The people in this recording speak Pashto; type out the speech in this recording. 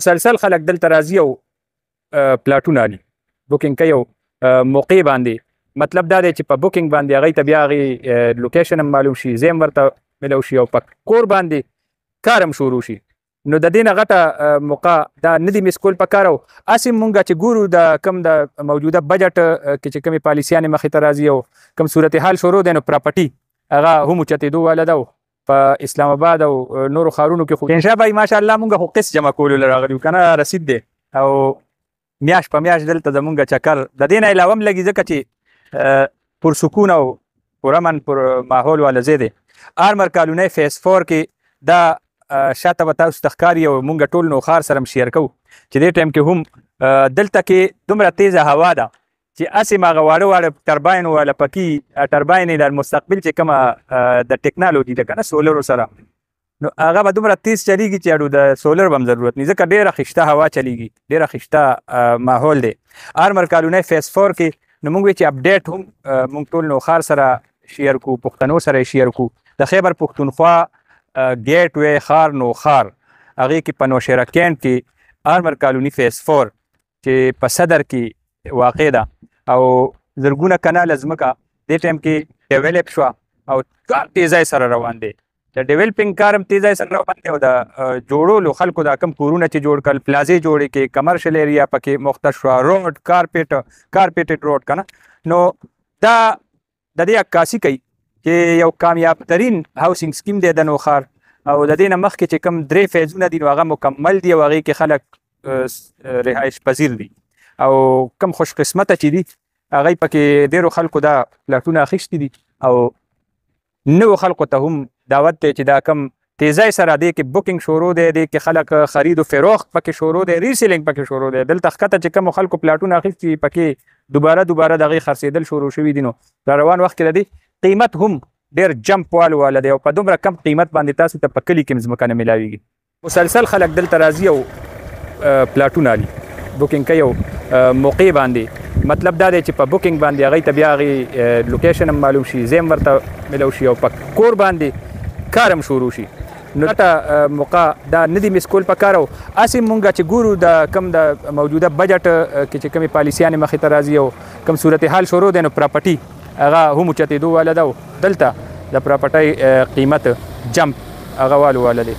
مسلسل خلک دلته راځي او پلاټونه علي بوکینګ کوي او موقع باندې مطلب دا دی چې په بوکینګ باندې هغوی ته بیا هغې لوکیشن هم معلوم شي ځای هم ورته ملو شي او په کور باندې کار هم شروع شي. نو د دې نه غټه موقع دا نه دي میس کول پکار او هسې مونږ چې ګورو د کوم د موجوده بجټ کې چې کومې پالیسیانې مخې ته راځي او کوم صورتحال شروع دی نو پراپرټي هغه هم اوچتېدو واله ده په اسلام آباد او نورو ښارونو کې خو انشا بای ماشاءالله مونږ خو قسط جمع کولو له راغلي یو که نه رسید دی او میاشت په میاشت دلته زمونږ چکر د دې نه علاوه هم لګي ځکه چې پرسکون او پرامن پر ماحول والا ځای دی. آرمر کالونی فیس 4 کې دا شاته به تاسو ته ښکاري او مونږ ټول نو ښار سره هم شیر کوو چې دې ټایم کې هم دلته کې دومره تیزه هوا ده چې هسې هغه واړه واړه ټرباین والا پکې ټرباین د مستقبل چې کومه د ټیکنالوژي ده که نه سولرو سره نو هغه به دومره تیز چلیږي چې اړو د سولر به هم ضرورت نه ځکه ډېره خشته هوا چلیږي ډېره خشته ماحول دی. آرمر کالونی فیس 4 کې نو مونږ چې اپډیټ هم مونږ ټول نو ښار سره شیر کو پښتنو سره شیر کو د خیبر پښتونخوا ګیټ وی ښار نو ښار هغې کې په نوشهره کینټ کې آرمر کالونی فیس 4 چې په صدر کې واقع ده او زرګونه کناله ځمکه دې ټایم کې ډیولپ شوه او کار تیزۍ سره روان دی. د ډیولپینګ کار هم تیزۍ سره روان دی او د جوړولو خلکو دا کم کورونه چې جوړ کړل پلازې جوړې کې کمرشل ایریا پکې مخته شوه روډ کارپیټډ روډ که نه نو دا د دې عکاسي کوي چې یو کامیاب ترین هاوسینګ سکیم دی د نوښار او د دې نه مخکې چې کوم 3 فیزونه دي نو هغه مکمل دي او هغې کې خلک رهایش پذیر دي او کم خوش قسمته چې دي هغوی پکې ډېرو خلکو دا پلاټونه اخیستي دي او نوو خلکو ته هم دعوت دی چې دا کم تیزۍ سره دې کې بوکینګ شروع دی دې کې خلک خرید و فروخت پکې شروع دی ریسیلینګ پکې شروع دی دلته ښکته چې کومو خلکو پلاټونه اخیستي پکې دوباره د هغې خرڅېدل شروع شوي دي نو را روان وخت کې د دې قیمت هم ډېر جمپ واله دی او په دومره کم قیمت باندې تاسو ته په کلي کې هم ځمکه نه میلاویږي. مسلسل خلک دلته راځي او پلاټونه علي بوکینګ کوي او موقع باندې مطلب دا دی چې په بوکینګ باندې هغوی ته بیا هغې لوکیشن هم معلوم شي ځای هم ورته ملو شي او په کور باندې کار هم شروع شي. نو غټه موقع دا نه دي میس کول پکار او هسې مونږ چې ګورو د کوم د موجوده بجټ کې چې کومې پالیسیانې مخې ته راځي او کوم صورتحال شروع دی نو پراپرټي هغه هم اوچتېدو واله ده او دلته د پراپرټۍ قیمت جمپ هغه واله دی.